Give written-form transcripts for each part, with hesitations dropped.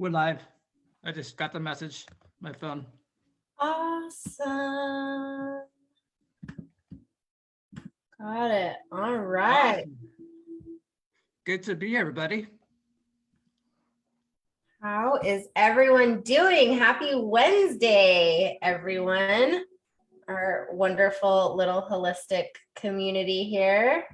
We're live. I just got the message, my phone. Awesome. Got it. All right. Awesome. Good to be here, everybody. How is everyone doing? Happy Wednesday, everyone. Our wonderful little holistic community here.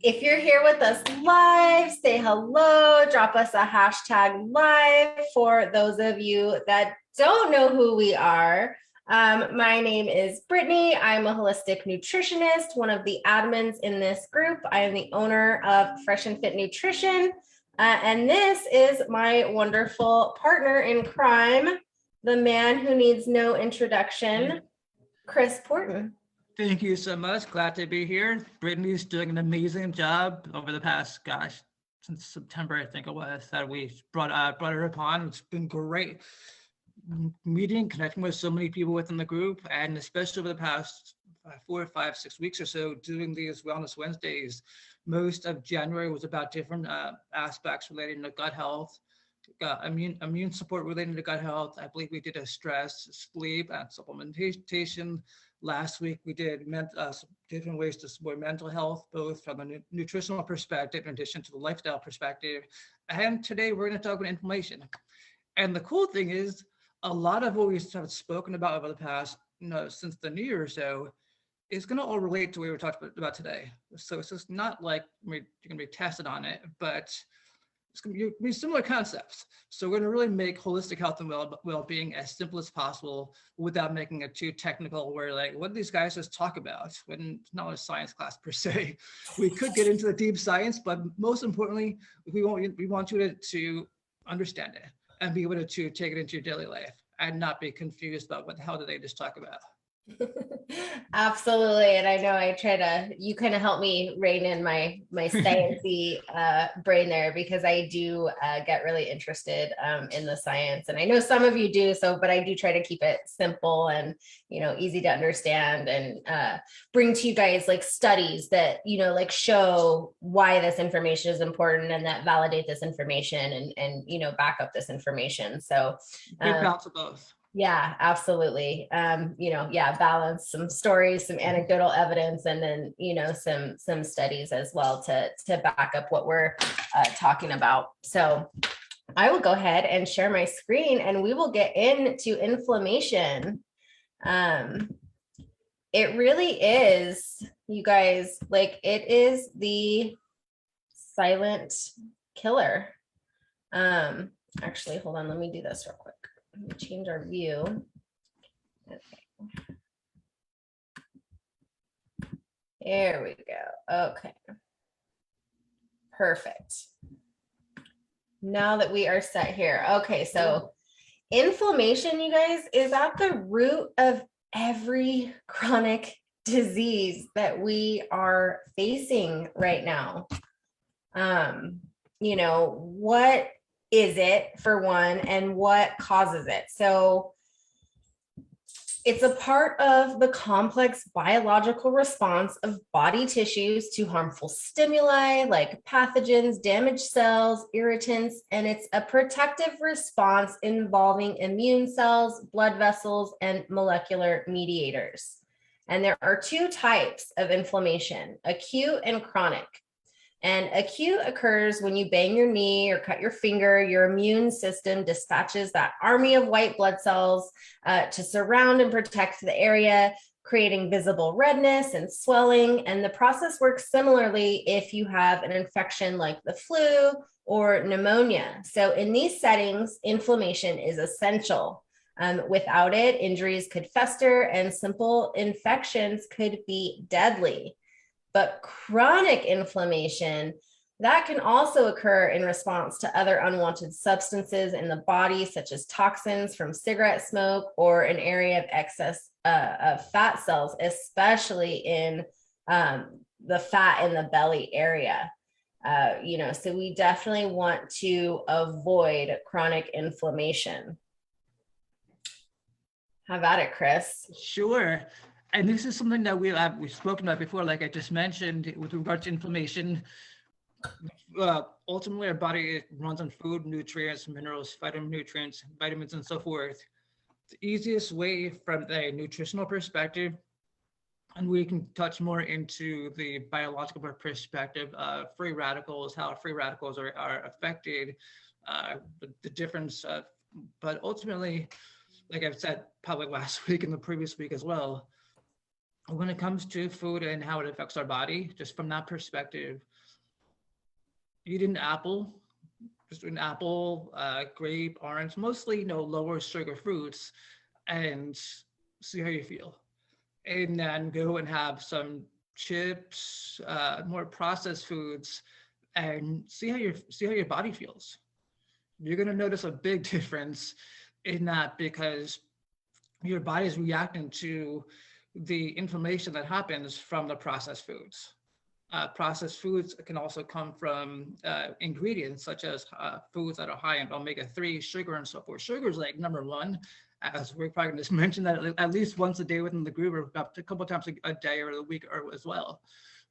If you're here with us live, say hello, drop us a hashtag live. For those of you that don't know who we are, my name is Brittany. I'm a holistic nutritionist, one of the admins in this group. I am the owner of Fresh and Fit Nutrition. And this is my wonderful partner in crime, the man who needs no introduction, Chris Porton. Thank you so much. Glad to be here. Brittany's doing an amazing job over the past, since September, I think it was, that we brought her upon. It's been great meeting, connecting with so many people within the group, and especially over the past 4, 5, 6 weeks or so, doing these Wellness Wednesdays. Most of January was about different aspects relating to gut health, immune support relating to gut health. I believe we did a stress, sleep, and supplementation. Last week, we did different ways to support mental health, both from a nutritional perspective in addition to the lifestyle perspective. And today, we're going to talk about inflammation. And the cool thing is, a lot of what we have spoken about over the past, since the new year or so, is going to all relate to what we were talking about today. So it's just not like you're going to be tested on it, but it's going to be similar concepts. So we're going to really make holistic health and well-being as simple as possible without making it too technical, where like, what do these guys just talk about? When it's not a science class per se. We could get into the deep science, but most importantly, we want you to understand it and be able to take it into your daily life and not be confused about what the hell did they just talk about. Absolutely. And I know you kind of help me rein in my sciencey brain there, because I do get really interested in the science, and I know some of you do, but I do try to keep it simple and easy to understand, and bring to you guys like studies that like show why this information is important and that validate this information and back up this information. So good balance of both. Yeah, absolutely. Balance, some stories, some anecdotal evidence, and then, some studies as well to back up what we're talking about. So I will go ahead and share my screen and we will get into inflammation. It really is, you guys, like it is the silent killer. Actually, hold on, let me do this real quick. Let me change our view. Okay. There we go. Okay. Perfect. Now that we are set here. Okay, so inflammation, you guys, is at the root of every chronic disease that we are facing right now. What is it, for one, and what causes it? So it's a part of the complex biological response of body tissues to harmful stimuli like pathogens, damaged cells, irritants, and it's a protective response involving immune cells, blood vessels, and molecular mediators. And there are two types of inflammation, acute and chronic. And acute occurs when you bang your knee or cut your finger. Your immune system dispatches that army of white blood cells to surround and protect the area, creating visible redness and swelling. And the process works similarly if you have an infection like the flu or pneumonia. So in these settings, inflammation is essential. Without it, injuries could fester and simple infections could be deadly. But chronic inflammation, that can also occur in response to other unwanted substances in the body, such as toxins from cigarette smoke or an area of excess of fat cells, especially in the fat in the belly area. So we definitely want to avoid chronic inflammation. How about it, Chris? Sure. And this is something that we've spoken about before, like I just mentioned, with regard to inflammation. ultimately our body runs on food, nutrients, minerals, vitamins, and so forth. The easiest way from a nutritional perspective, and we can touch more into the biological perspective of free radicals, how free radicals are affected, the difference. But ultimately, like I've said probably last week and the previous week as well, when it comes to food and how it affects our body, just from that perspective, eat an apple, just an apple, grape, orange, mostly lower sugar fruits, and see how you feel. And then go and have some chips, more processed foods, and see how your body feels. You're gonna notice a big difference in that because your body is reacting to the inflammation that happens from the processed foods. Processed foods can also come from ingredients such as foods that are high in omega-3, sugar, and so forth. Sugar is like number one, as we're probably going to mention that at least once a day within the group, or up to a couple times a day or a week or as well,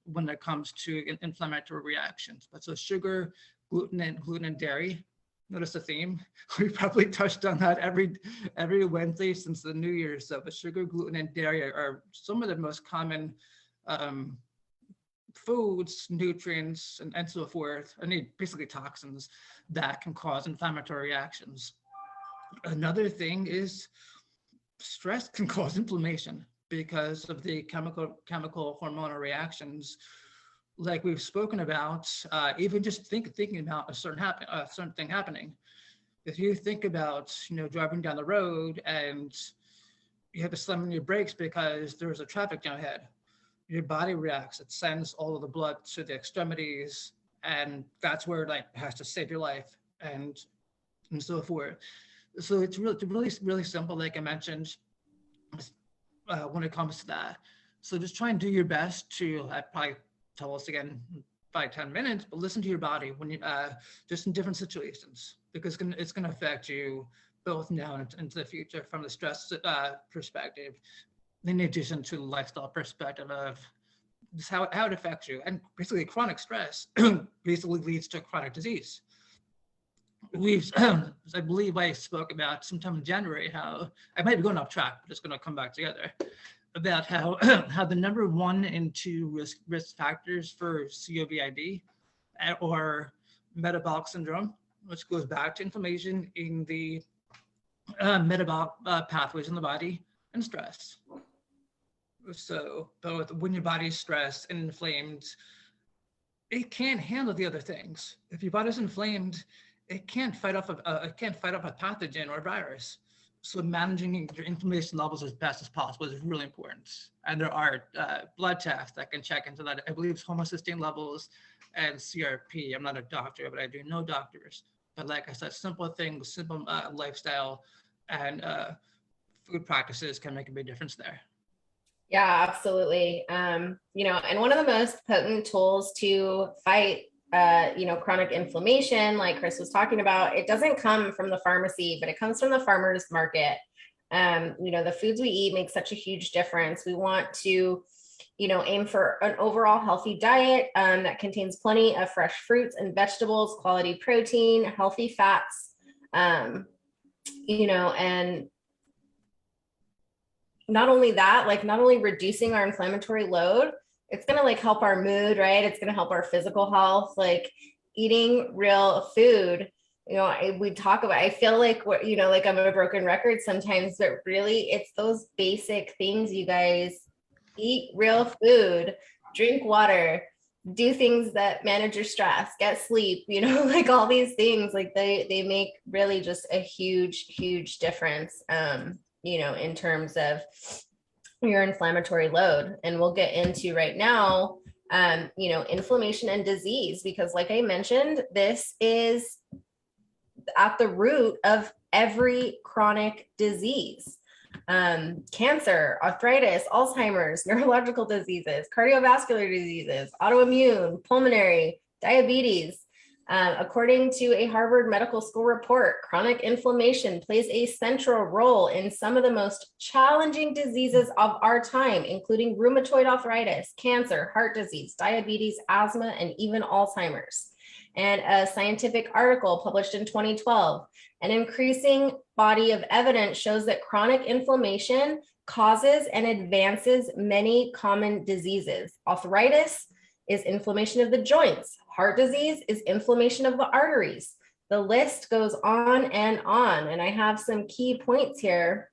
when it comes to inflammatory reactions. But so sugar, gluten, and dairy. Notice the theme. We probably touched on that every Wednesday since the New Year. So, but sugar, gluten, and dairy are some of the most common foods, nutrients, and so forth. I mean, basically toxins that can cause inflammatory reactions. Another thing is stress can cause inflammation because of the chemical hormonal reactions like we've spoken about. Even just thinking about a certain thing happening. If you think about driving down the road and you have to slam on your brakes because there's a traffic jam ahead, your body reacts. It sends all of the blood to the extremities, and that's where it has to save your life and so forth. So it's really simple, like I mentioned, when it comes to that. So just try and do your best to, I probably tell us again 5-10 minutes, but listen to your body when you just in different situations, because it's going to affect you both now and into the future from the stress perspective, in addition to the lifestyle perspective of just how it affects you. And basically chronic stress basically leads to chronic disease. I believe I spoke about sometime in January how I might be going off track, but it's going to come back together, about how how the number 1 and 2 risk factors for COVID or metabolic syndrome, which goes back to inflammation in the metabolic pathways in the body, and stress. So both when your body is stressed and inflamed, it can't handle the other things. If your body's inflamed, it can't fight off a pathogen or a virus. So managing your inflammation levels as best as possible is really important. And there are blood tests that can check into that. I believe it's homocysteine levels and CRP. I'm not a doctor, but I do know doctors. But like I said, simple things, simple lifestyle and food practices can make a big difference there. Yeah, absolutely. And one of the most potent tools to fight chronic inflammation, like Chris was talking about, it doesn't come from the pharmacy, but it comes from the farmer's market. The foods we eat make such a huge difference. We want to, aim for an overall healthy diet that contains plenty of fresh fruits and vegetables, quality protein, healthy fats, and not only that, not only reducing our inflammatory load, it's going to help our mood, right? It's going to help our physical health, eating real food. We talk about, I feel like, I'm a broken record sometimes, but really it's those basic things, you guys. Eat real food, drink water, do things that manage your stress, get sleep, all these things, they make really just a huge, huge difference, in terms of your inflammatory load. And we'll get into right now, inflammation and disease, because like I mentioned, this is at the root of every chronic disease. Cancer, arthritis, Alzheimer's, neurological diseases, cardiovascular diseases, autoimmune, pulmonary, diabetes. According to a Harvard Medical School report, chronic inflammation plays a central role in some of the most challenging diseases of our time, including rheumatoid arthritis, cancer, heart disease, diabetes, asthma, and even Alzheimer's. And a scientific article published in 2012, an increasing body of evidence shows that chronic inflammation causes and advances many common diseases. Arthritis is inflammation of the joints. Heart disease is inflammation of the arteries. The list goes on. And I have some key points here.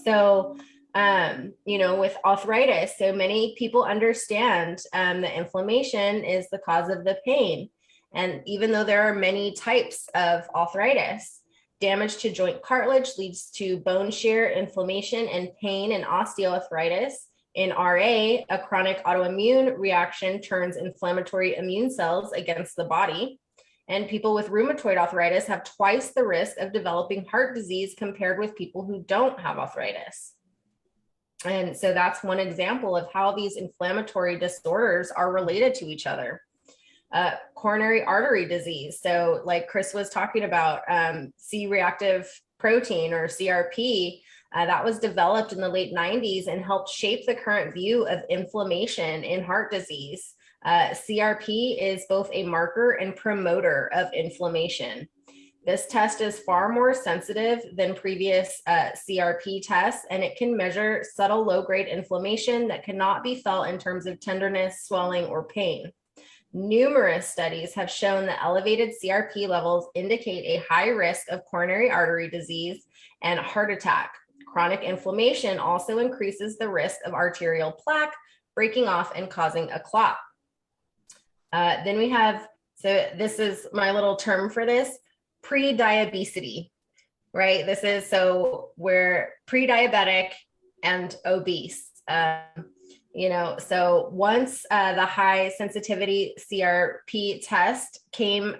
So, with arthritis, so many people understand that inflammation is the cause of the pain. And even though there are many types of arthritis, damage to joint cartilage leads to bone shear, inflammation, and pain and osteoarthritis. In RA, a chronic autoimmune reaction turns inflammatory immune cells against the body. And people with rheumatoid arthritis have twice the risk of developing heart disease compared with people who don't have arthritis. And so that's one example of how these inflammatory disorders are related to each other. Coronary artery disease. So like Chris was talking about, C-reactive protein or CRP, that was developed in the late 90s and helped shape the current view of inflammation in heart disease. CRP is both a marker and promoter of inflammation. This test is far more sensitive than previous CRP tests, and it can measure subtle low-grade inflammation that cannot be felt in terms of tenderness, swelling, or pain. Numerous studies have shown that elevated CRP levels indicate a high risk of coronary artery disease and heart attack. Chronic inflammation also increases the risk of arterial plaque breaking off and causing a clot. Then we have, so this is my little term for this, pre-diabesity, right? This is, so we're pre-diabetic and obese. So once the high sensitivity CRP test came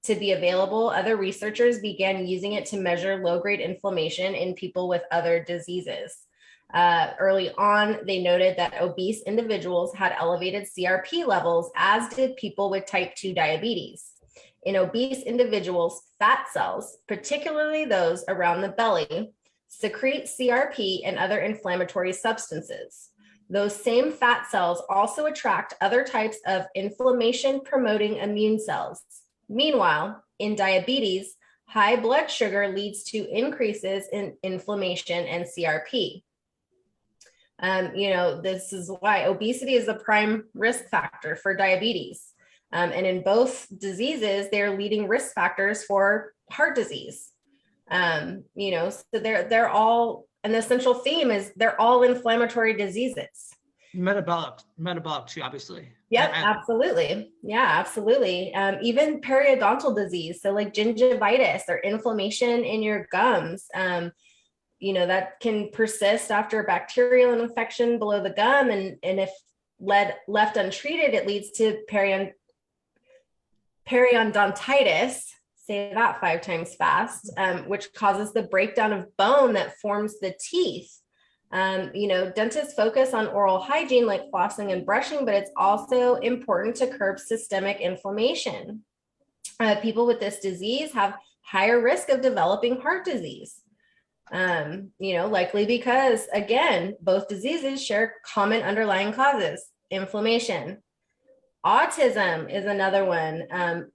to be available, other researchers began using it to measure low-grade inflammation in people with other diseases. Early on, they noted that obese individuals had elevated CRP levels, as did people with type 2 diabetes. In obese individuals, fat cells, particularly those around the belly, secrete CRP and other inflammatory substances. Those same fat cells also attract other types of inflammation-promoting immune cells. Meanwhile, in diabetes, high blood sugar leads to increases in inflammation and CRP. This is why obesity is a prime risk factor for diabetes. And in both diseases, they're leading risk factors for heart disease. So they're all, and the central theme is they're all inflammatory diseases. Metabolic too, obviously. Yep, absolutely. Yeah, absolutely. Even periodontal disease, so like gingivitis or inflammation in your gums, that can persist after a bacterial infection below the gum, and if left untreated, it leads to periodontitis. Say that 5 times fast, which causes the breakdown of bone that forms the teeth. Dentists focus on oral hygiene like flossing and brushing, but it's also important to curb systemic inflammation. People with this disease have higher risk of developing heart disease, likely because, again, both diseases share common underlying causes, inflammation. Autism is another one,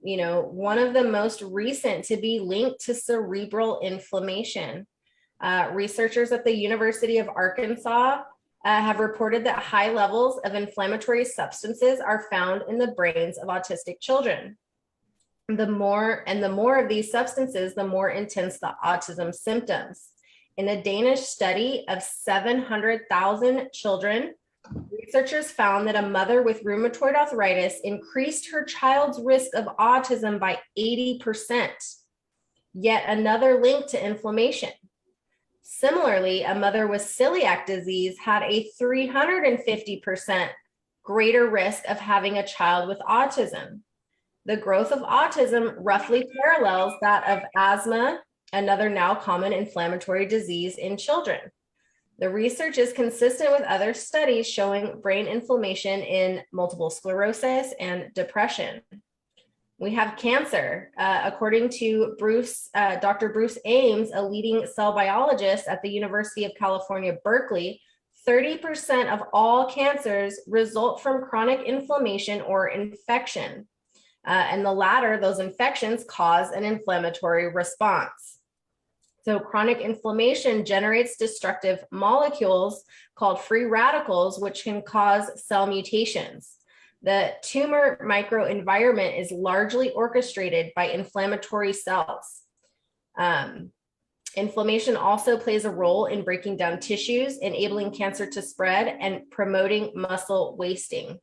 one of the most recent to be linked to cerebral inflammation. Researchers at the University of Arkansas have reported that high levels of inflammatory substances are found in the brains of autistic children. The more of these substances, the more intense the autism symptoms. In a Danish study of 700,000 children, researchers found that a mother with rheumatoid arthritis increased her child's risk of autism by 80%. Yet another link to inflammation. Similarly, a mother with celiac disease had a 350% greater risk of having a child with autism. The growth of autism roughly parallels that of asthma, another now common inflammatory disease in children. The research is consistent with other studies showing brain inflammation in multiple sclerosis and depression. We have cancer. According to Dr. Bruce Ames, a leading cell biologist at the University of California, Berkeley, 30% of all cancers result from chronic inflammation or infection. And the latter, those infections cause an inflammatory response. So chronic inflammation generates destructive molecules called free radicals, which can cause cell mutations. The tumor microenvironment is largely orchestrated by inflammatory cells. Inflammation also plays a role in breaking down tissues, enabling cancer to spread, and promoting muscle wasting.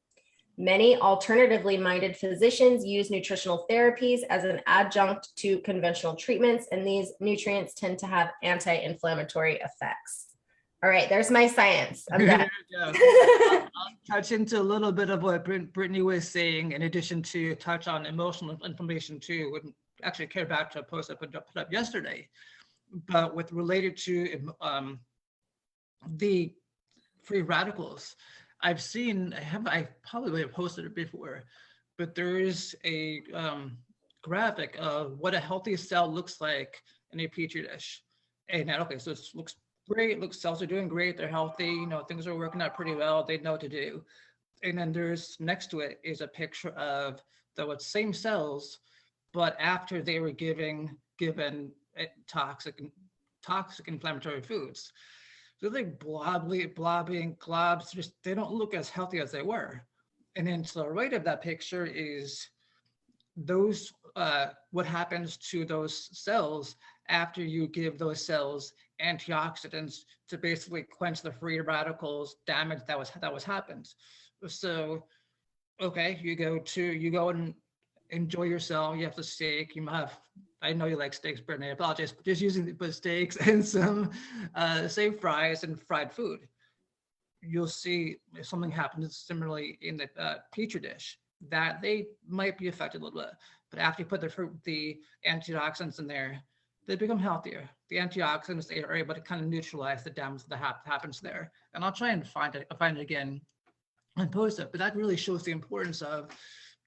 Many alternatively minded physicians use nutritional therapies as an adjunct to conventional treatments, and these nutrients tend to have anti-inflammatory effects. All right, there's my science. I'm done. I'll touch into a little bit of what Brittany was saying, in addition to touch on emotional inflammation too. Would actually care back to a post I put up yesterday, but with related to the free radicals. I've seen, I probably have posted it before, but there is a graphic of what a healthy cell looks like in a petri dish. And okay, so it looks great, cells are doing great, they're healthy, things are working out pretty well, they know what to do. And then there's next to it is a picture of the same cells, but after they were given toxic inflammatory foods. They're like blobbing globs, they don't look as healthy as they were. And then to the right of that picture is those what happens to those cells after you give those cells antioxidants to basically quench the free radicals damage that was happened. So okay, you go and enjoy yourself, you have the steak, you have, I know you like steaks, Brittany, I apologize, just using the steaks and some say fries and fried food. You'll see if something happens similarly in the petri dish, that they might be affected a little bit, but after you put the antioxidants in there, they become healthier. The antioxidants, they are able to kind of neutralize the damage that happens there. And I'll try and find it again and post it, but that really shows the importance of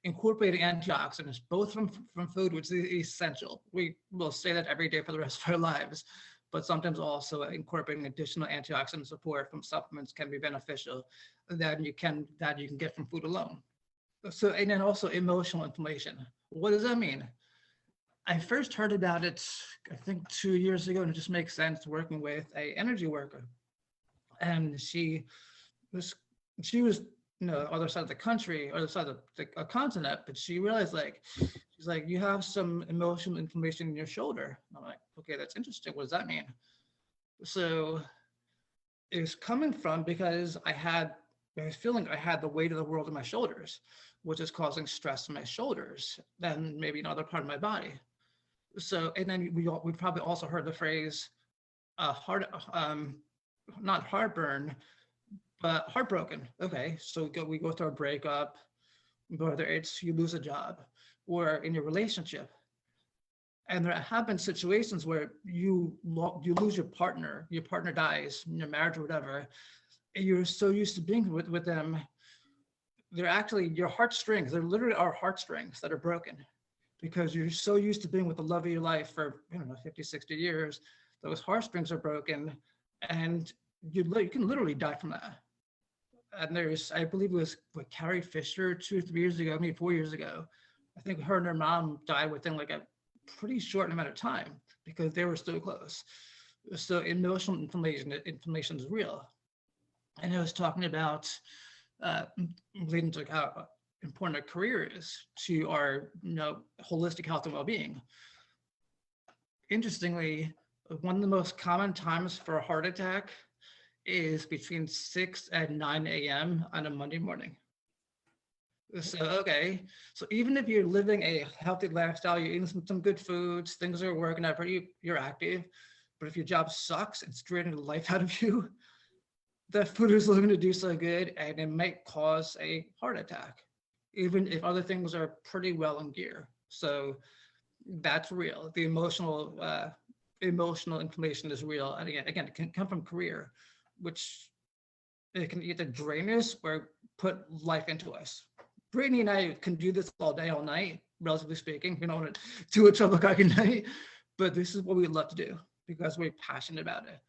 incorporating antioxidants, both from food, which is essential. We will say that every day for the rest of our lives, but sometimes also incorporating additional antioxidant support from supplements can be beneficial that you can get from food alone. So, and then also emotional inflammation. What does that mean? I first heard about it, I think 2 years ago, and it just makes sense working with an energy worker. And she was other side of the country, or the side of the continent, but she realized she's like, you have some emotional inflammation in your shoulder. And I'm like, okay, that's interesting. What does that mean? So it was coming from because I was feeling I had the weight of the world in my shoulders, which is causing stress in my shoulders, than maybe another part of my body. So, and then we've probably also heard the phrase, not heartburn, but heartbroken. Okay, so we go through a breakup, whether it's you lose a job or in your relationship. And there have been situations where you lose your partner dies in your marriage or whatever, and you're so used to being with them, they're actually your heartstrings, they're literally our heartstrings that are broken, because you're so used to being with the love of your life for 50, 60 years, those heartstrings are broken, and you can literally die from that. And I believe it was Carrie Fisher 2 or 3 years ago, maybe 4 years ago. I think her and her mom died within like a pretty short amount of time because they were so close. So emotional inflammation is real. And I was talking about leading to how important a career is to our holistic health and well-being. Interestingly, one of the most common times for a heart attack is between 6 and 9 a.m. on a Monday morning. So, okay, so even if you're living a healthy lifestyle, you're eating some good foods, things are working out for you, you're active, but if your job sucks, it's draining the life out of you, that food is looking to do so good, and it might cause a heart attack, even if other things are pretty well in gear. So that's real. The emotional inflammation is real. And again, it can come from career, which it can either drain us or put life into us. Brittany and I can do this all day, all night, relatively speaking. We don't want to do a 12 o'clock at night, but this is what we love to do because we're passionate about it.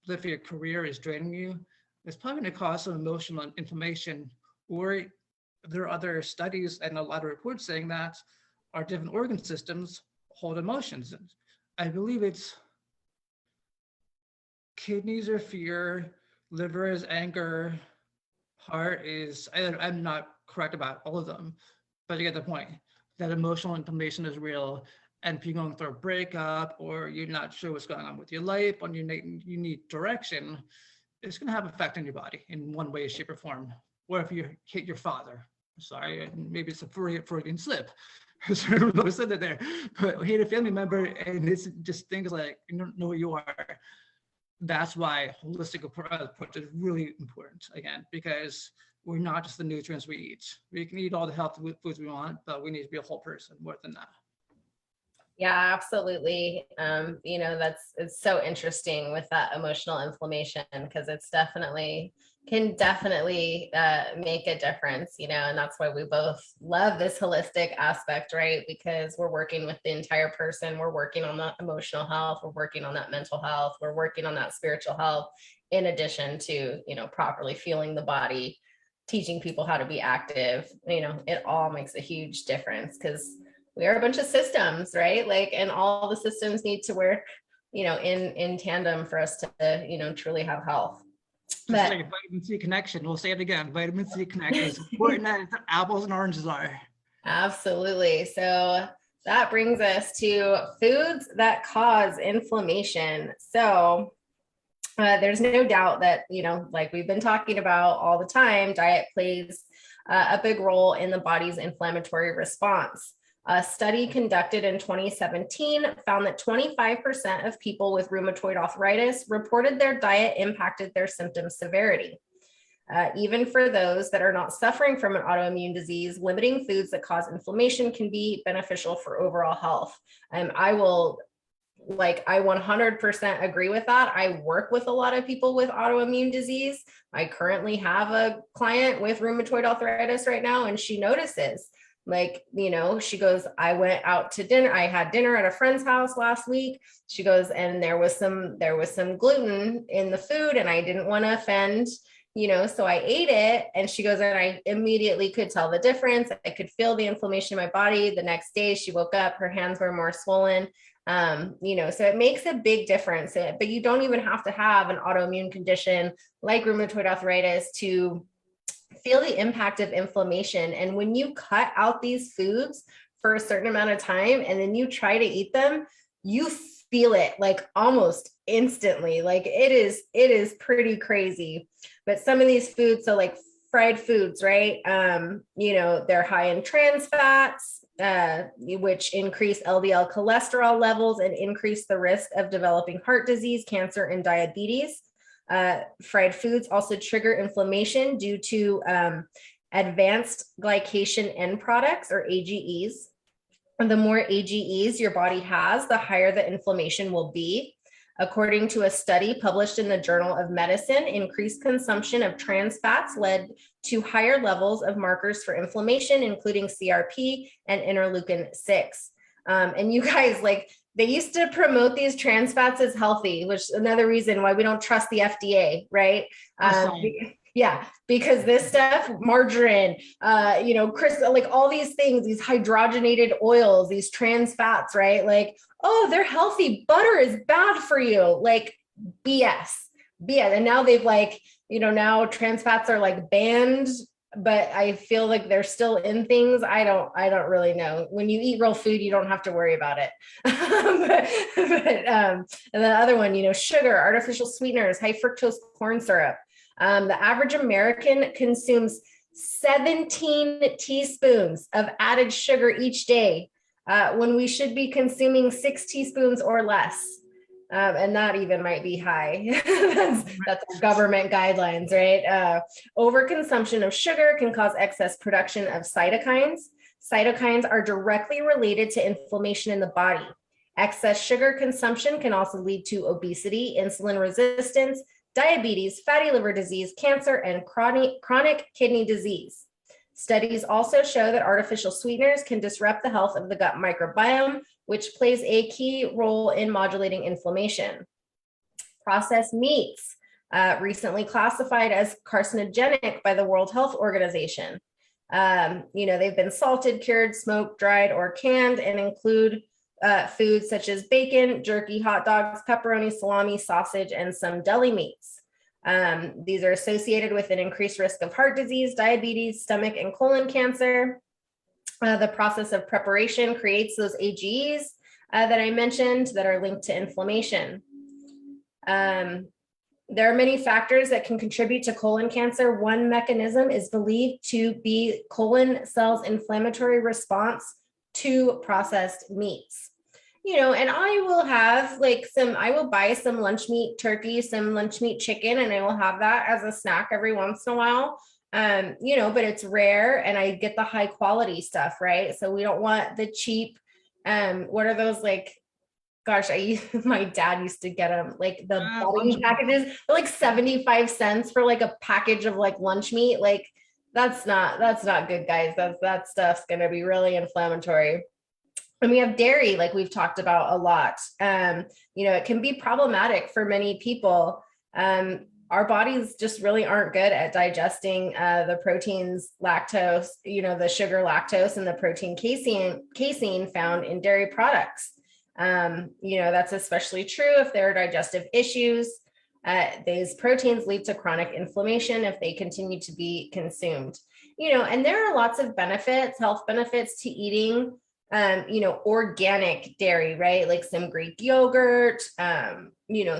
But if your career is draining you, it's probably going to cause some emotional inflammation, or there are other studies and a lot of reports saying that our different organ systems hold emotions. I believe it's kidneys are fear, liver is anger, heart is, I'm not correct about all of them, but you get the point. That emotional inflammation is real. And if you're going through a breakup or you're not sure what's going on with your life, or you need direction, it's going to have effect on your body in one way, shape, or form. Or if you hit your father, sorry, maybe it's a Freudian slip. So I don't know who said that there, but hit a family member, and it's just things like you don't know who you are. That's why holistic approach is really important again, because we're not just the nutrients we eat. We can eat all the healthy foods we want, but we need to be a whole person more than that. Yeah, absolutely. It's so interesting with that emotional inflammation, because it's can definitely make a difference, and that's why we both love this holistic aspect, right? Because we're working with the entire person. We're working on that emotional health. We're working on that mental health. We're working on that spiritual health, in addition to, properly feeling the body, teaching people how to be active. It all makes a huge difference, because we are a bunch of systems, right? And all the systems need to work, in tandem for us to, truly have health. Just like vitamin C connection. We'll say it again. Vitamin C connection is important as apples and oranges are. Absolutely. So that brings us to foods that cause inflammation. So there's no doubt that, like we've been talking about all the time, diet plays a big role in the body's inflammatory response. A study conducted in 2017 found that 25% of people with rheumatoid arthritis reported their diet impacted their symptom severity. Even for those that are not suffering from an autoimmune disease, limiting foods that cause inflammation can be beneficial for overall health. I 100% agree with that. I work with a lot of people with autoimmune disease. I currently have a client with rheumatoid arthritis right now, and she notices, she goes, I went out to dinner. I had dinner at a friend's house last week. She goes, and there was some gluten in the food, and I didn't want to offend, so I ate it. And she goes, and I immediately could tell the difference. I could feel the inflammation in my body. The next day she woke up, her hands were more swollen. So it makes a big difference, but you don't even have to have an autoimmune condition like rheumatoid arthritis to feel the impact of inflammation. And when you cut out these foods for a certain amount of time and then you try to eat them, you feel it almost instantly. It is pretty crazy. But some of these foods, so fried foods, right? They're high in trans fats, which increase LDL cholesterol levels and increase the risk of developing heart disease, cancer, and diabetes. Fried foods also trigger inflammation due to advanced glycation end products, or AGEs. And the more AGEs your body has, the higher the inflammation will be. According to a study published in the Journal of Medicine, increased consumption of trans fats led to higher levels of markers for inflammation, including CRP and interleukin 6. And you guys, they used to promote these trans fats as healthy, which is another reason why we don't trust the FDA, right? Yeah, because this stuff, margarine, all these things, these hydrogenated oils, these trans fats, right? Oh, they're healthy. Butter is bad for you. BS. And now they've now trans fats are banned, but I feel like they're still in things. I don't really know. When you eat real food, you don't have to worry about it. And the other one, sugar, artificial sweeteners, high fructose corn syrup. The average American consumes 17 teaspoons of added sugar each day, when we should be consuming 6 teaspoons or less. And that even might be high. That's government guidelines, right? Overconsumption of sugar can cause excess production of cytokines. Cytokines are directly related to inflammation in the body. Excess sugar consumption can also lead to obesity, insulin resistance, diabetes, fatty liver disease, cancer, and chronic kidney disease. Studies also show that artificial sweeteners can disrupt the health of the gut microbiome, which plays a key role in modulating inflammation. Processed meats, recently classified as carcinogenic by the World Health Organization. They've been salted, cured, smoked, dried, or canned, and include foods such as bacon, jerky, hot dogs, pepperoni, salami, sausage, and some deli meats. These are associated with an increased risk of heart disease, diabetes, stomach and colon cancer. The process of preparation creates those AGEs that I mentioned that are linked to inflammation. There are many factors that can contribute to colon cancer. One mechanism is believed to be colon cells' inflammatory response to processed meats. And I will have I will buy some lunch meat turkey, some lunch meat chicken, and I will have that as a snack every once in a while. But it's rare and I get the high quality stuff, right? So we don't want the cheap, what are those my dad used to get them, the bunny packages, they're 75 cents for a package of lunch meat. That's not good, guys. That stuff's going to be really inflammatory. And we have dairy, like we've talked about a lot. It can be problematic for many people. Our bodies just really aren't good at digesting the proteins, lactose, the sugar lactose and the protein casein found in dairy products. That's especially true if there are digestive issues. These proteins lead to chronic inflammation if they continue to be consumed. And there are lots of health benefits to eating, organic dairy, right? Like some Greek yogurt,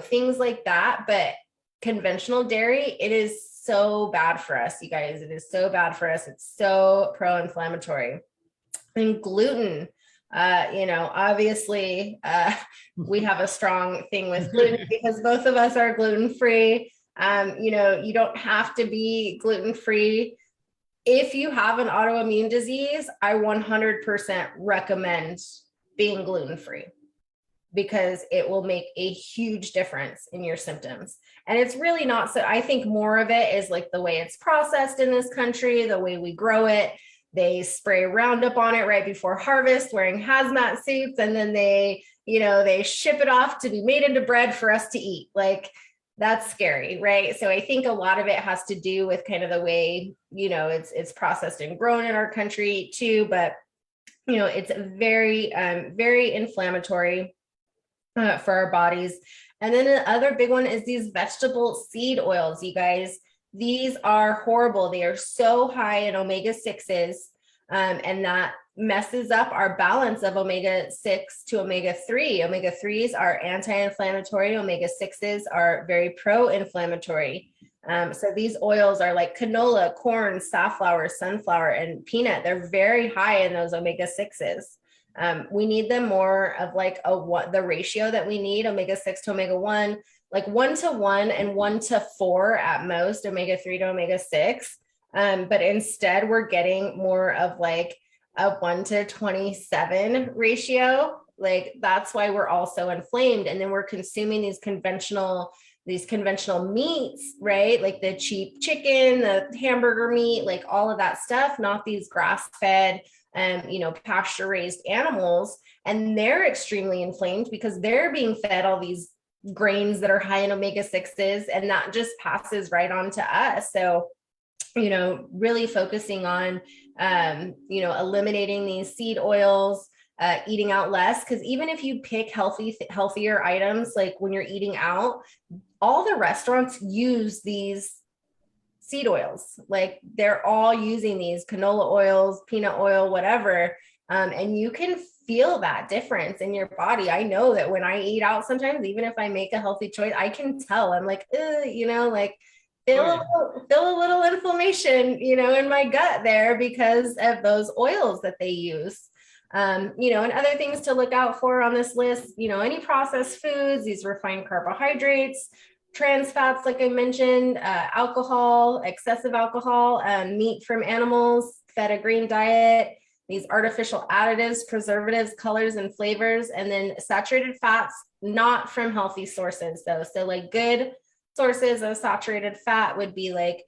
things like that. But conventional dairy, it is so bad for us, you guys. It is so bad for us. It's so pro-inflammatory. And gluten, obviously we have a strong thing with gluten because both of us are gluten-free. You don't have to be gluten-free. If you have an autoimmune disease, I 100% recommend being gluten-free because it will make a huge difference in your symptoms. And it's really not so, I think more of it is the way it's processed in this country, the way we grow it. They spray Roundup on it right before harvest wearing hazmat suits. And then they ship it off to be made into bread for us to eat. That's scary, right? So I think a lot of it has to do with kind of the way, it's processed and grown in our country too. But, it's very, very inflammatory for our bodies. And then the other big one is these vegetable seed oils, you guys. These are horrible. They are so high in omega-6s, and that messes up our balance of omega-6 to omega-3. Omega-3s are anti-inflammatory. Omega-6s are very pro-inflammatory. So these oils are like canola, corn, safflower, sunflower, and peanut. They're very high in those omega-6s. We need them more of the ratio that we need, omega-6 to omega-1, 1-to-1 and 1-to-4 at most, omega-3 to omega-6. But instead we're getting more of a 1-to-27 ratio. That's why we're all so inflamed. And then we're consuming these conventional meats, right? The cheap chicken, the hamburger meat, all of that stuff, not these grass-fed, pasture raised animals. And they're extremely inflamed because they're being fed all these grains that are high in omega-6s, and that just passes right on to us. So, really focusing on, eliminating these seed oils, eating out less. Because even if you pick healthier items, when you're eating out, all the restaurants use these seed oils. They're all using these canola oils, peanut oil, whatever. And you can feel that difference in your body. I know that when I eat out sometimes, even if I make a healthy choice, I can tell. I'm feel a little inflammation, in my gut there because of those oils that they use. And other things to look out for on this list, any processed foods, these refined carbohydrates, trans fats, like I mentioned, alcohol, excessive alcohol, meat from animals, fed a green diet, these artificial additives, preservatives, colors, and flavors, and then saturated fats, not from healthy sources though. So good sources of saturated fat would be like,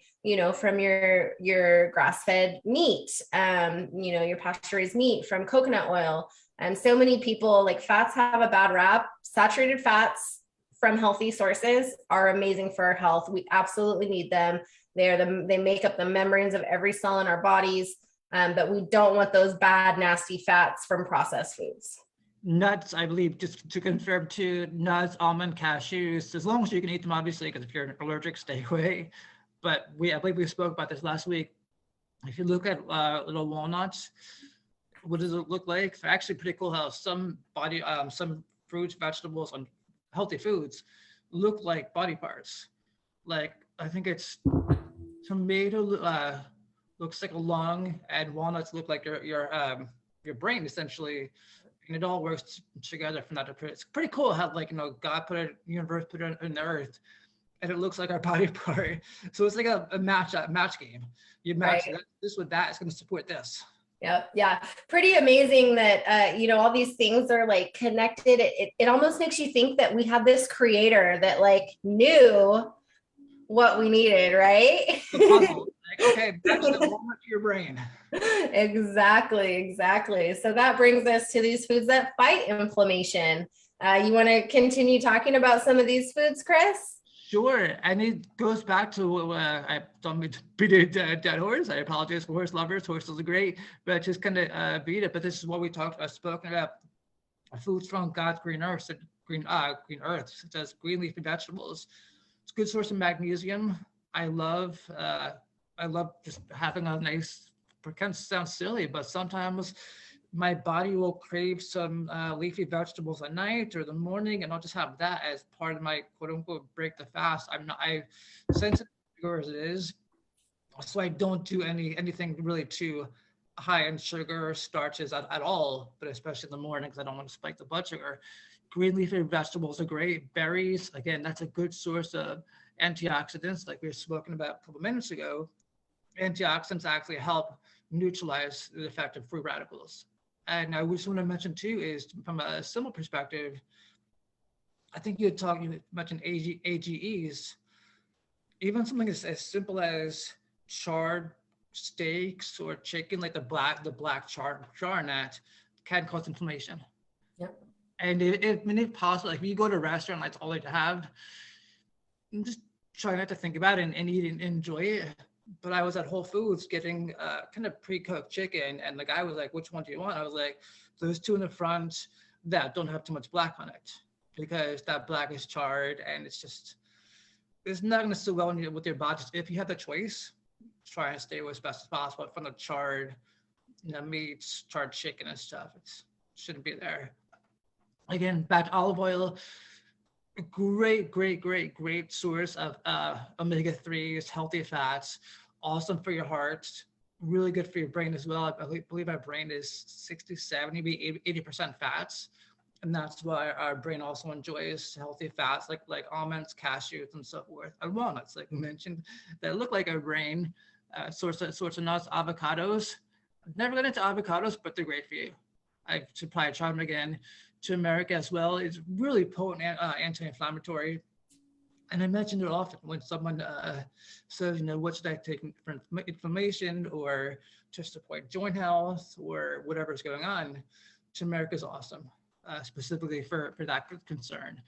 from your grass-fed meat, your pasture-raised meat, from coconut oil. And so many people, like, fats have a bad rap. Saturated fats from healthy sources are amazing for our health. We absolutely need them. They make up the membranes of every cell in our bodies. But we don't want those bad, nasty fats from processed foods. Nuts, I believe, just to confirm too, nuts, almond, cashews, as long as you can eat them, obviously, because if you're allergic, stay away. But I believe we spoke about this last week. If you look at little walnuts, what does it look like? They're actually pretty cool how some fruits, vegetables, and healthy foods look like body parts. Like, I think it's tomato looks like a lung, and walnuts look like your brain, essentially. And it all works together from that. It's pretty cool how, like, God put it, universe put it in the earth, and it looks like our body part. So it's like a match game. You match this with that, it's going to support this. Yep. Yeah. Pretty amazing that, all these things are like connected. It almost makes you think that we have this creator that like knew what we needed, right? Okay, match the walnut to your brain. Exactly. So that brings us to these foods that fight inflammation. You want to continue talking about some of these foods, Chris? Sure, and it goes back to I don't mean to beat a dead horse. I apologize for horse lovers. Horses are great, but just kind of beat it. But this is what we spoken about: foods from God's green earth, green earth, such as green leafy vegetables. It's a good source of magnesium. I love just having a nice. It kind of sounds silly, but sometimes my body will crave some leafy vegetables at night or the morning, and I'll just have that as part of my quote unquote break the fast. I sensitive to sugar as it is, so I don't do anything really too high in sugar or starches at all, but especially in the morning because I don't want to spike the blood sugar. Green leafy vegetables are great. Berries, again, that's a good source of antioxidants, like we were spoken about a couple minutes ago. Antioxidants actually help neutralize the effect of free radicals. And I just want to mention too is from a similar perspective, I think you mentioned AGEs, even something as simple as charred steaks or chicken, like the black char in that, can cause inflammation. Yep. And if possible, like when you go to a restaurant, that's all they have, just try not to think about it and eat and enjoy it. But I was at Whole Foods getting kind of pre-cooked chicken, and the guy was like, "Which one do you want?" I was like, "Those two in the front that don't have too much black on it, because that black is charred, and it's not going to sit well with your body. If you have the choice, try and stay away as best as possible from the charred, meats, charred chicken and stuff. It shouldn't be there." Again, back to olive oil. Great source of omega-3s, healthy fats, awesome for your heart, really good for your brain as well. I believe our brain is 60, 70, maybe 80% fats. And that's why our brain also enjoys healthy fats like almonds, cashews, and so forth. And walnuts, like we mentioned, that look like our brain. Source of nuts, avocados. I've never got into avocados, but they're great for you. I should probably try them again. Turmeric as well. It's really potent anti-inflammatory. And I mentioned it often when someone says, what should I take for inflammation or to support joint health or whatever's going on? Turmeric is awesome, specifically for that concern.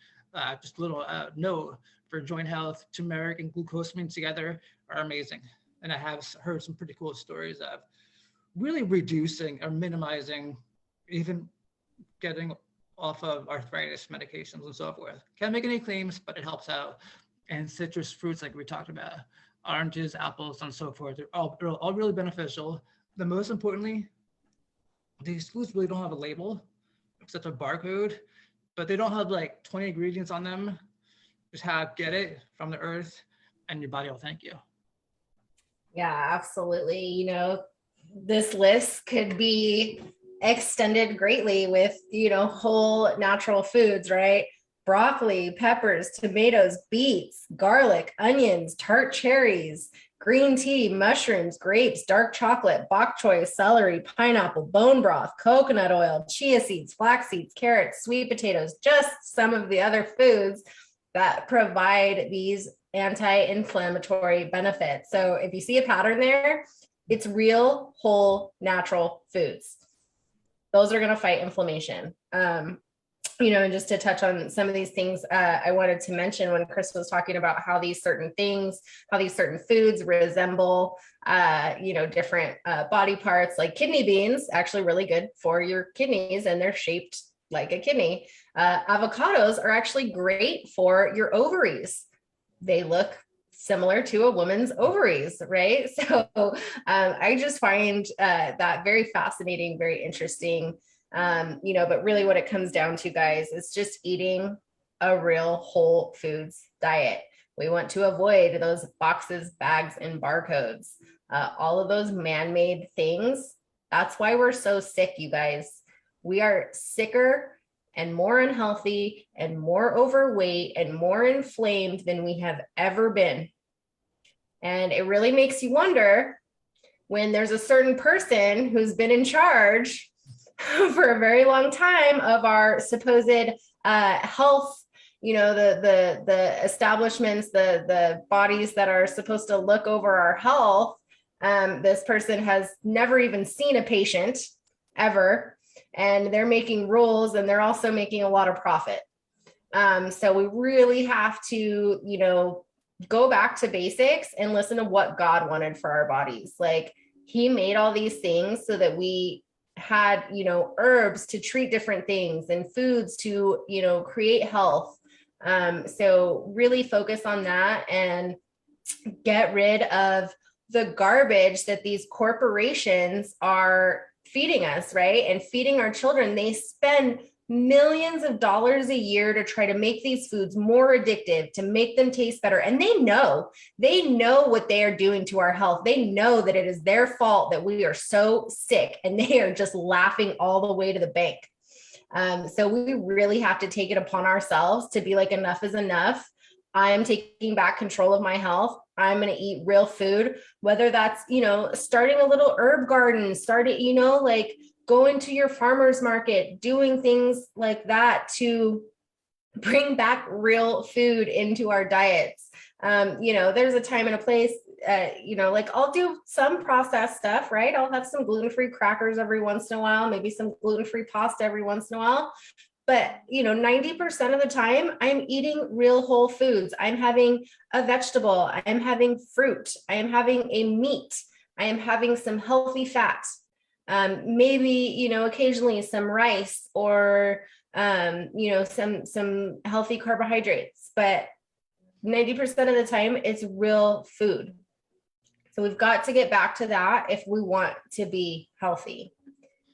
Just a little note for joint health: turmeric and glucosamine together are amazing. And I have heard some pretty cool stories of really reducing or minimizing, even getting off of arthritis medications and so forth. Can't make any claims, but it helps out. And citrus fruits, like we talked about, oranges, apples, and so forth, they're all really beneficial. The most importantly, these foods really don't have a label, except a barcode, but they don't have like 20 ingredients on them. Just get it from the earth, and your body will thank you. Yeah, absolutely. This list could be extended greatly with, whole natural foods, right? Broccoli, peppers, tomatoes, beets, garlic, onions, tart cherries, green tea, mushrooms, grapes, dark chocolate, bok choy, celery, pineapple, bone broth, coconut oil, chia seeds, flax seeds, carrots, sweet potatoes, just some of the other foods that provide these anti-inflammatory benefits. So if you see a pattern there, it's real, whole, natural foods. Those are going to fight inflammation. And just to touch on some of these things, I wanted to mention when Chris was talking about how these certain foods resemble, different body parts, like kidney beans, actually really good for your kidneys, and they're shaped like a kidney. Avocados are actually great for your ovaries. They look similar to a woman's ovaries, right? So I just find that very fascinating, very interesting. But really what it comes down to, guys, is just eating a real whole foods diet. We want to avoid those boxes, bags, and barcodes, all of those man-made things. That's why we're so sick, you guys. We are sicker and more unhealthy and more overweight and more inflamed than we have ever been. And it really makes you wonder when there's a certain person who's been in charge for a very long time of our supposed health, the establishments, the bodies that are supposed to look over our health. This person has never even seen a patient ever, and they're making rules, and they're also making a lot of profit. So we really have to, go back to basics and listen to what God wanted for our bodies. Like, he made all these things so that we had, herbs to treat different things and foods to, create health. So really focus on that and get rid of the garbage that these corporations are feeding us, right? And feeding our children. They spend millions of dollars a year to try to make these foods more addictive, to make them taste better. And they know what they are doing to our health. They know that it is their fault that we are so sick, and they are just laughing all the way to the bank. So we really have to take it upon ourselves to be like, enough is enough. I'm taking back control of my health. I'm going to eat real food, whether that's, starting a little herb garden, going to your farmer's market, doing things like that to bring back real food into our diets. There's a time and a place, I'll do some processed stuff, right? I'll have some gluten-free crackers every once in a while, maybe some gluten-free pasta every once in a while. But, 90% of the time I'm eating real whole foods. I'm having a vegetable. I'm having fruit. I am having a meat. I am having some healthy fats. Maybe, occasionally some rice or, some healthy carbohydrates, but 90% of the time it's real food. So we've got to get back to that if we want to be healthy.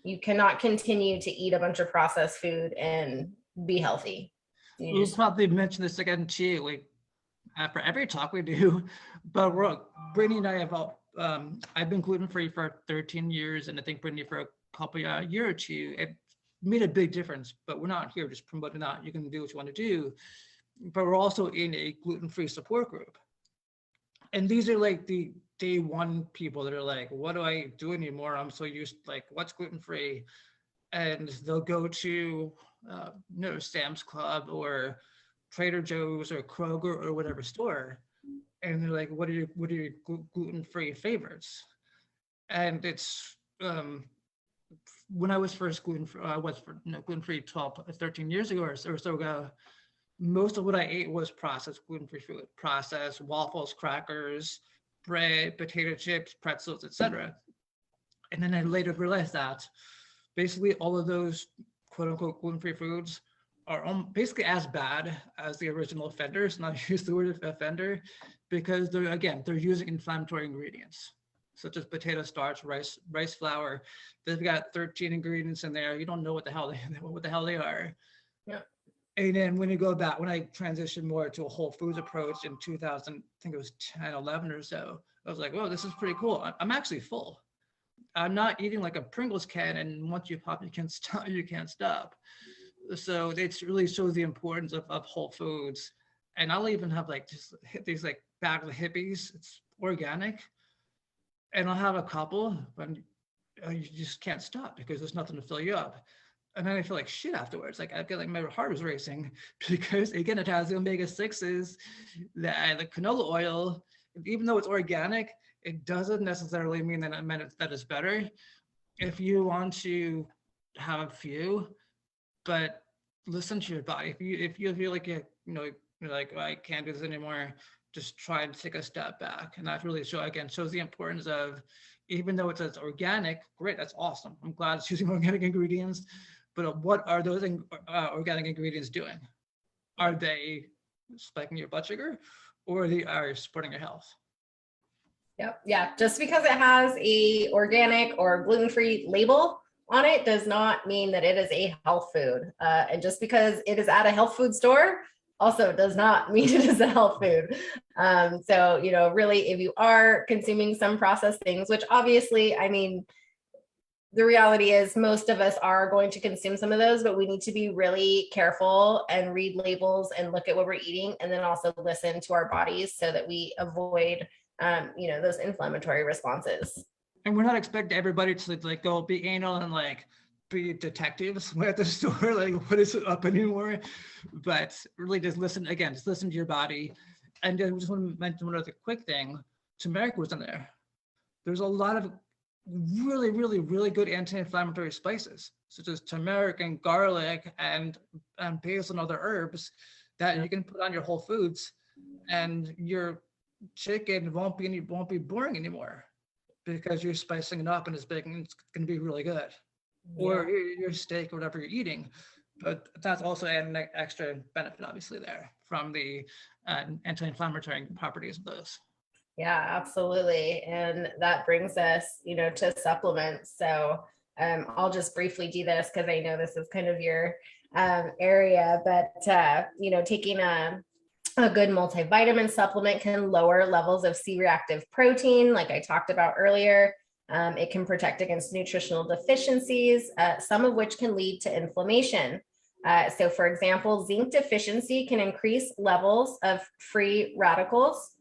You cannot continue to eat a bunch of processed food and be healthy. We'll probably mention this again too, like after every talk we do, but Brittany and I have I've been gluten-free for 13 years, and I think Brittany for a year or two. It made a big difference, but we're not here just promoting that. You can do what you want to do, but we're also in a gluten-free support group. And these are like the day one people that are like, what do I do anymore? I'm so used, like, what's gluten-free? And they'll go to Sam's Club or Trader Joe's or Kroger or whatever store, and they're like, what are your gluten-free favorites? And it's when I was first gluten-free 13 years ago or so ago, most of what I ate was processed gluten-free food, processed waffles, crackers, bread, potato chips, pretzels, etc. And then I later realized that basically all of those quote unquote gluten-free foods are basically as bad as the original offenders, not use the word offender, because they're using inflammatory ingredients such as potato starch, rice flour. They've got 13 ingredients in there. You don't know what the hell they are. Yeah. And then when I transitioned more to a whole foods approach in 2000, I think it was 10, 11 or so, I was like, whoa, this is pretty cool. I'm actually full. I'm not eating like a Pringles can, and once you pop, you can't stop. So it really shows the importance of whole foods. And I'll even have like just these like bag of hippies. It's organic. And I'll have a couple, but you just can't stop because there's nothing to fill you up. and then I feel like shit afterwards. Like I feel like my heart was racing because again, it has the omega-6s, the canola oil. Even though it's organic, it doesn't necessarily mean that that it's better. If you want to have a few, but listen to your body. If you feel like you're like, oh, I can't do this anymore, just try and take a step back. And that really shows the importance of, even though it's organic, great, that's awesome. I'm glad it's using organic ingredients, but what are those organic ingredients doing? Are they spiking your blood sugar, or are they supporting your health? Yep. Yeah. Just because it has a organic or gluten-free label on it does not mean that it is a health food. And just because it is at a health food store also does not mean it is a health food. So, really, if you are consuming some processed things, which obviously, I mean, the reality is most of us are going to consume some of those, but we need to be really careful and read labels and look at what we're eating, and then also listen to our bodies so that we avoid those inflammatory responses. And we're not expecting everybody to like go be anal and like be detectives at the store, like what is up anymore? But really just listen to your body. And I just want to mention one other quick thing. Turmeric was in there. There's a lot of really, really, really good anti-inflammatory spices, such as turmeric and garlic and basil and other herbs that you can put on your whole foods, and your chicken won't be boring anymore because you're spicing it up and it's going to be really good. Yeah. Or your steak or whatever you're eating. But that's also an extra benefit, obviously, there from the anti-inflammatory properties of those. Yeah, absolutely. And that brings us, to supplements. So I'll just briefly do this because I know this is kind of your area, but, taking a good multivitamin supplement can lower levels of C-reactive protein, like I talked about earlier. It can protect against nutritional deficiencies, some of which can lead to inflammation. So for example, zinc deficiency can increase levels of free radicals,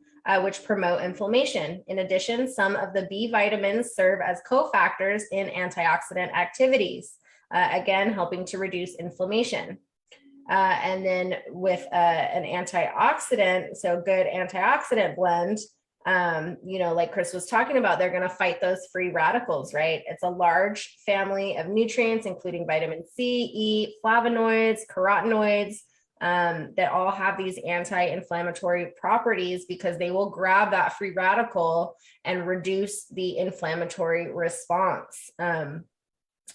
which promote inflammation. In addition, some of the B vitamins serve as cofactors in antioxidant activities, again, helping to reduce inflammation. And then with an antioxidant, so good antioxidant blend, like Chris was talking about, they're going to fight those free radicals, right? It's a large family of nutrients, including vitamin C, E, flavonoids, carotenoids, that all have these anti-inflammatory properties because they will grab that free radical and reduce the inflammatory response.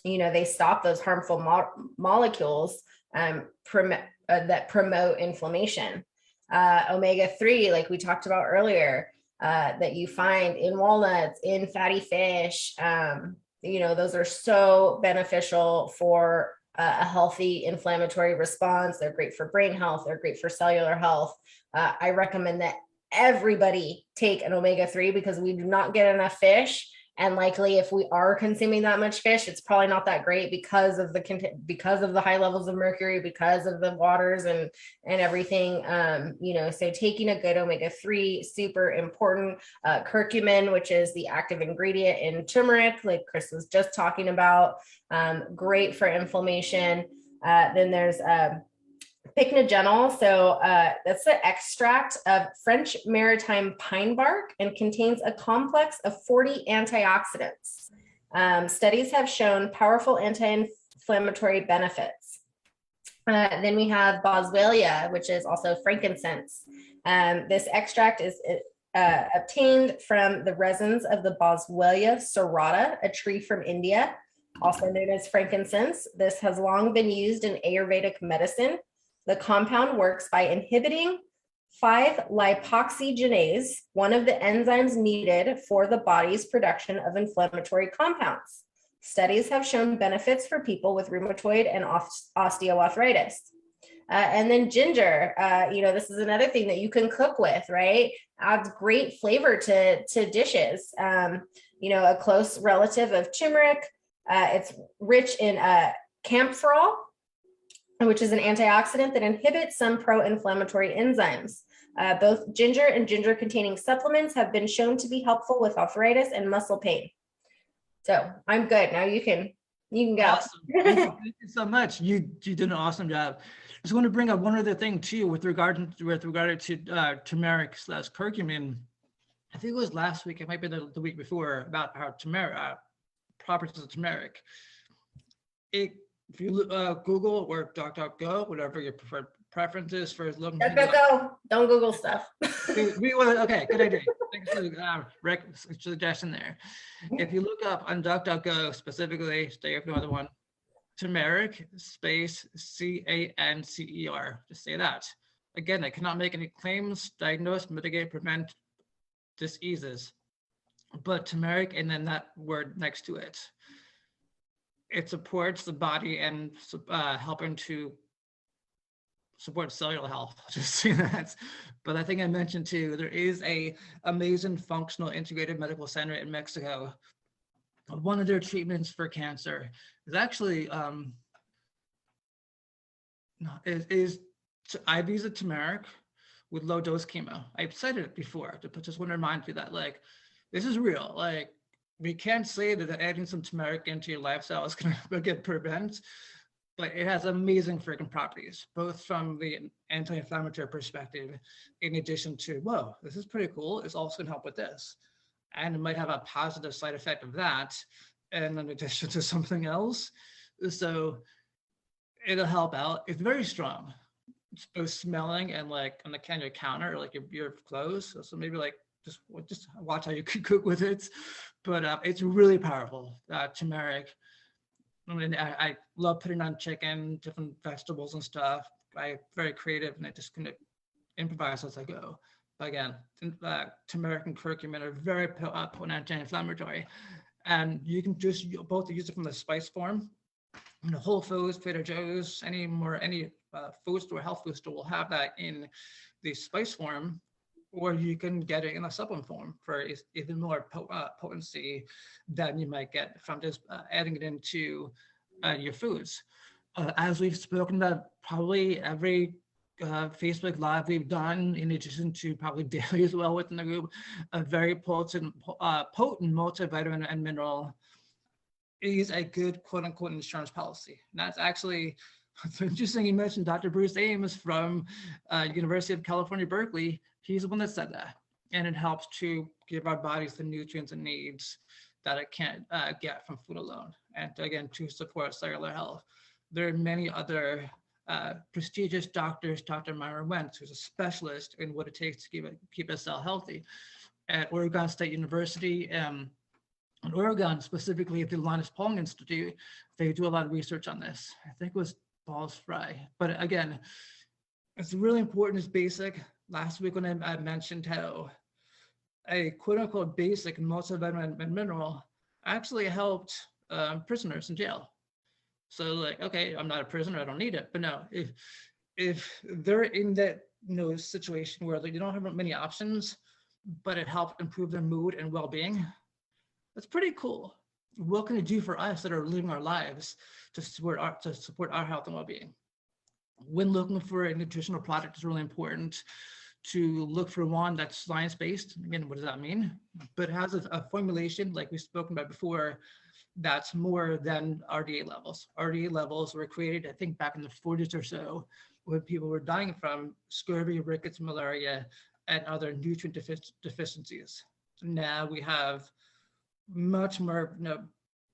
They stop those harmful molecules that promote inflammation. Omega-3, like we talked about earlier, that you find in walnuts, in fatty fish, those are so beneficial for a healthy inflammatory response. They're great for brain health. They're great for cellular health. I recommend that everybody take an omega-3 because we do not get enough fish. And likely if we are consuming that much fish, it's probably not that great because of the high levels of mercury, because of the waters and everything. So taking a good omega-3, super important. Curcumin, which is the active ingredient in turmeric, like Chris was just talking about, great for inflammation. Then there's pycnogenol. So that's the extract of French maritime pine bark and contains a complex of 40 antioxidants. Studies have shown powerful anti-inflammatory benefits. Then we have boswellia, which is also frankincense. This extract is obtained from the resins of the Boswellia serrata, a tree from India, also known as frankincense. This has long been used in Ayurvedic medicine. The compound works by inhibiting 5-lipoxygenase, one of the enzymes needed for the body's production of inflammatory compounds. Studies have shown benefits for people with rheumatoid and osteoarthritis. And then ginger, this is another thing that you can cook with, right? Adds great flavor to dishes. A close relative of turmeric. It's rich in camphorol, which is an antioxidant that inhibits some pro-inflammatory enzymes. Both ginger and ginger-containing supplements have been shown to be helpful with arthritis and muscle pain. So I'm good. Now you can You can go. Awesome. Thank you so much. You did an awesome job. Just want to bring up one other thing too with regard to turmeric slash curcumin. I think it was last week, it might be the week before, about how turmeric properties of turmeric. If you Google or DuckDuckGo, whatever your preferred preference is for looking. Go. Don't Google stuff. Okay, good idea. Thanks for the suggestion there. If you look up on DuckDuckGo specifically, stay up another one, turmeric space CANCER. Just say that. Again, I cannot make any claims, diagnose, mitigate, prevent diseases, but turmeric and then that word next to it. It supports the body and helping to support cellular health. Just say that. But I think I mentioned too, there is a amazing functional integrated medical center in Mexico. One of their treatments for cancer is actually is IVs of turmeric with low dose chemo. I've cited it before, but just want to remind you that like this is real. Like we can't say that adding some turmeric into your lifestyle is going to get prevent, but it has amazing freaking properties, both from the anti-inflammatory perspective, in addition to, whoa, this is pretty cool. It's also gonna help with this. And it might have a positive side effect of that, and in addition to something else. So it'll help out. It's very strong. It's both smelling and like on the counter, like your clothes. So maybe like just watch how you cook with it. But it's really powerful, turmeric. I mean, I love putting on chicken, different vegetables and stuff. I'm very creative and I just kind of improvise as I go. But again, turmeric and curcumin are very potent anti-inflammatory. And you can just both use it from the spice form. You know, Whole Foods, Trader Joe's, any food store, health food store will have that in the spice form, or you can get it in a supplement form for even more potency than you might get from just adding it into your foods. As we've spoken about probably every Facebook Live we've done, in addition to probably daily as well within the group, a very potent multivitamin and mineral is a good quote unquote insurance policy. And that's actually, it's interesting you mentioned Dr. Bruce Ames from University of California, Berkeley. He's the one that said that. And it helps to give our bodies the nutrients it needs that it can't get from food alone. And again, to support cellular health. There are many other prestigious doctors, Dr. Myron Wentz, who's a specialist in what it takes to keep a cell healthy. At Oregon State University, in Oregon, specifically at the Linus Pauling Institute, they do a lot of research on this. I think it was Balls Fry. But again, it's really important, it's basic. Last week when I mentioned how a quote unquote basic multivitamin and mineral actually helped prisoners in jail. So like, okay, I'm not a prisoner, I don't need it. But no, if they're in that situation where they don't have many options, but it helped improve their mood and well-being, that's pretty cool. What can it do for us that are living our lives to support our health and well-being? When looking for a nutritional product, it's really important to look for one that's science-based. Again, what does that mean? But it has a formulation, like we've spoken about before, that's more than RDA levels. RDA levels were created, I think, back in the 40s or so, when people were dying from scurvy, rickets, malaria, and other nutrient deficiencies. So now we have much more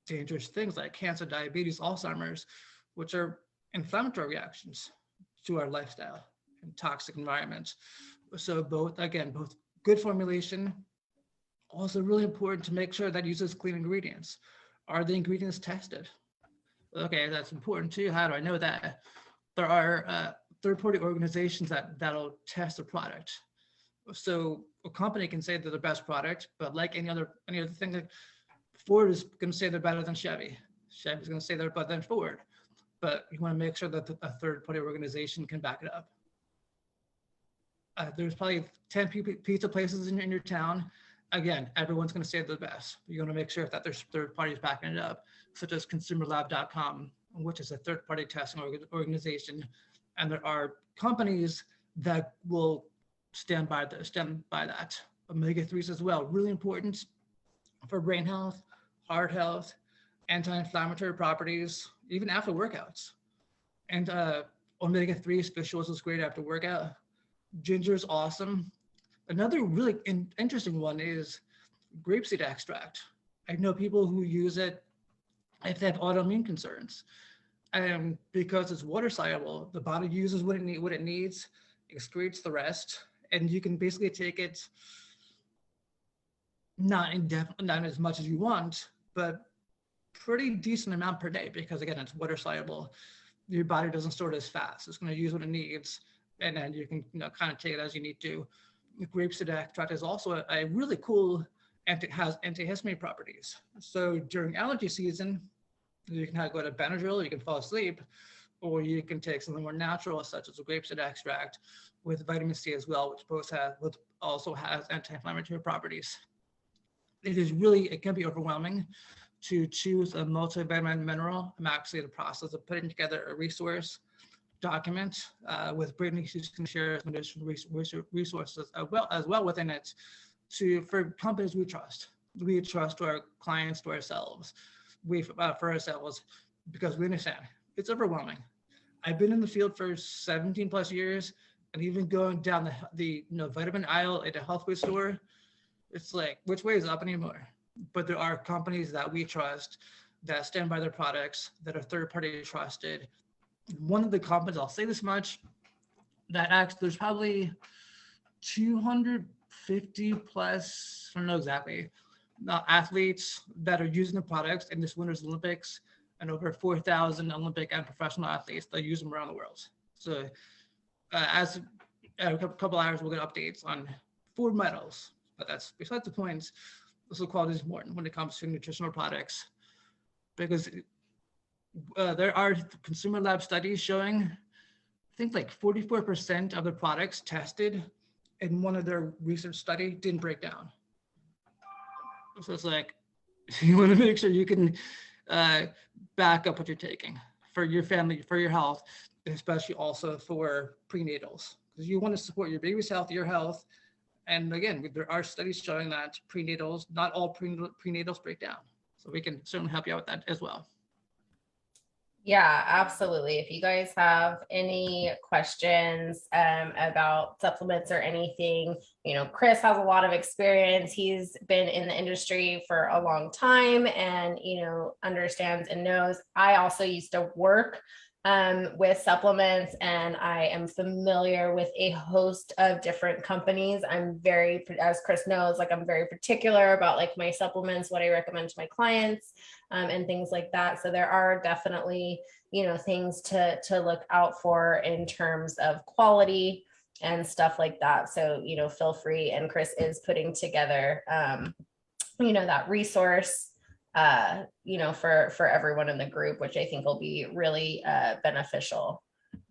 dangerous things like cancer, diabetes, Alzheimer's, which are inflammatory reactions to our lifestyle and toxic environments. So both good formulation, also really important to make sure that it uses clean ingredients. Are the ingredients tested? Okay, that's important too. How do I know that? There are third-party organizations that'll test the product. So a company can say they're the best product, but like any other thing, like Ford is going to say they're better than Chevy. Chevy's going to say they're better than Ford. But you want to make sure that a third-party organization can back it up. There's probably 10 pizza places in your town. Again, everyone's going to say they're the best. You want to make sure that there's third parties backing it up, such as ConsumerLab.com, which is a third-party testing organization. And there are companies that will stand by that. Omega-3s as well, really important for brain health, heart health, anti-inflammatory properties, even after workouts. And omega-3 fish oils is great after workout. Ginger is awesome. Another really interesting one is grapeseed extract. I know people who use it if they have autoimmune concerns. And because it's water soluble, the body uses what it needs, excretes the rest, and you can basically take it not as much as you want, but pretty decent amount per day, because again, it's water soluble. Your body doesn't store it as fast. It's going to use what it needs, and then you can kind of take it as you need to. The grapeseed extract is also a really cool has antihistamine properties. So during allergy season, you can go to Benadryl, you can fall asleep, or you can take something more natural, such as a grapeseed extract with vitamin C as well, which also has anti-inflammatory properties. It can be overwhelming to choose a multivitamin mineral. I'm actually in the process of putting together a resource document with Brittany, who's going to share some additional resources as well within it for companies we trust. We trust our clients, to ourselves. For ourselves, because we understand it's overwhelming. I've been in the field for 17 plus years, and even going down the vitamin aisle at a health food store, it's like, which way is up anymore? But there are companies that we trust that stand by their products, that are third party trusted. One of the companies, I'll say this much, there's probably 250 plus, I don't know exactly, athletes that are using the products in this winter's Olympics, and over 4,000 Olympic and professional athletes that use them around the world. So as a couple hours, we'll get updates on 4 medals, but that's besides the point. Also, quality is important when it comes to nutritional products, because there are consumer lab studies showing, I think like 44% of the products tested in one of their research study didn't break down. So it's like, you want to make sure you can back up what you're taking for your family, for your health, especially also for prenatals, because you want to support your baby's health, your health. And again, there are studies showing that not all prenatals break down. So we can certainly help you out with that as well. Yeah, absolutely. If you guys have any questions about supplements or anything, Chris has a lot of experience. He's been in the industry for a long time and, understands and knows. I also used to work with supplements, and I am familiar with a host of different companies. As Chris knows, I'm very particular about my supplements, what I recommend to my clients, and things like that. So there are definitely, things to look out for in terms of quality and stuff like that. So, feel free. And Chris is putting together, that resource, for everyone in the group, which I think will be really beneficial.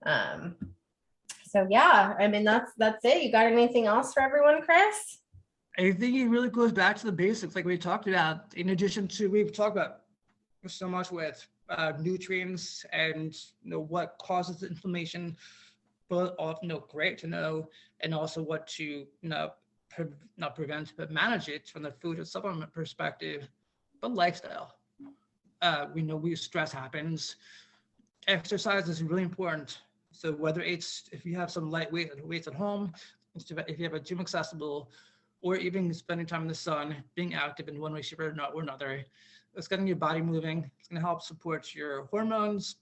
So yeah, that's it. You got anything else for everyone, Chris? I think it really goes back to the basics, like we talked about. In addition to, we've talked about so much with nutrients and what causes inflammation, but great to know, and also what to not prevent but manage it from the food and supplement perspective. But lifestyle, stress happens. Exercise is really important. So whether it's if you have some light weights at home, if you have a gym accessible, or even spending time in the sun, being active in one way, shape, or another, it's getting your body moving. It's going to help support your hormones,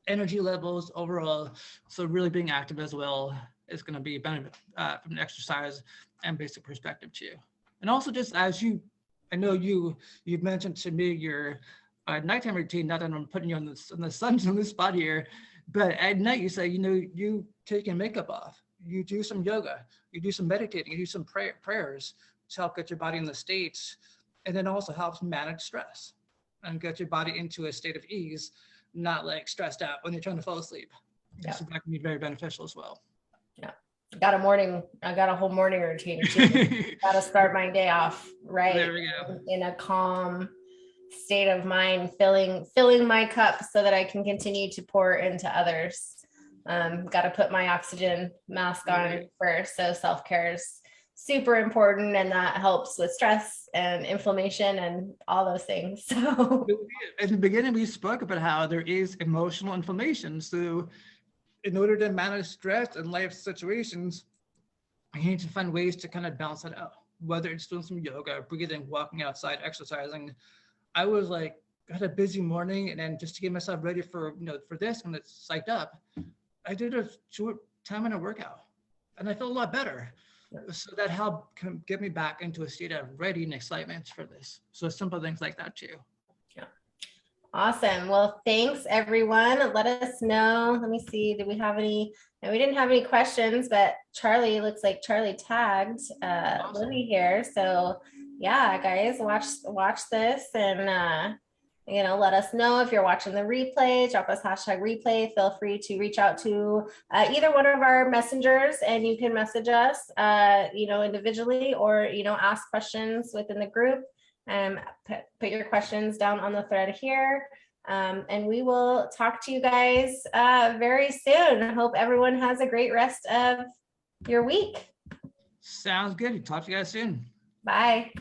energy levels overall. So really being active as well is going to be a benefit from an exercise and basic perspective too. And also, just as I know you've mentioned to me your nighttime routine. Not that I'm putting you on the spot here, but at night you say you take your makeup off, you do some yoga, you do some meditating, you do some prayers to help get your body in the states, and then also helps manage stress and get your body into a state of ease, not stressed out when you're trying to fall asleep. Yeah. So that can be very beneficial as well. Yeah. I got a whole morning routine too. Got to start my day off right. There we go. In a calm state of mind, filling my cup so that I can continue to pour into others. Got to put my oxygen mask on first. So self-care is super important, and that helps with stress and inflammation and all those things. So In the beginning, we spoke about how there is emotional inflammation. So in order to manage stress in life situations, you need to find ways to kind of balance it out, whether it's doing some yoga, breathing, walking outside, exercising. I was like, had a busy morning, and then just to get myself ready for, for this, when it's psyched up, I did a short 10-minute workout and I felt a lot better. So that helped get me back into a state of ready and excitement for this. So simple things like that too. awesome. Well, thanks everyone. Let us know. Let me see. Did we have any? No, we didn't have any questions, but Charlie, looks like Charlie tagged Awesome. Lily here. So yeah, guys, watch this, and let us know if you're watching the replay. Drop us #replay. Feel free to reach out to either one of our messengers, and you can message us, individually, or ask questions within the group. Put your questions down on the thread here, and we will talk to you guys very soon. I hope everyone has a great rest of your week. Sounds good. Talk to you guys soon. Bye.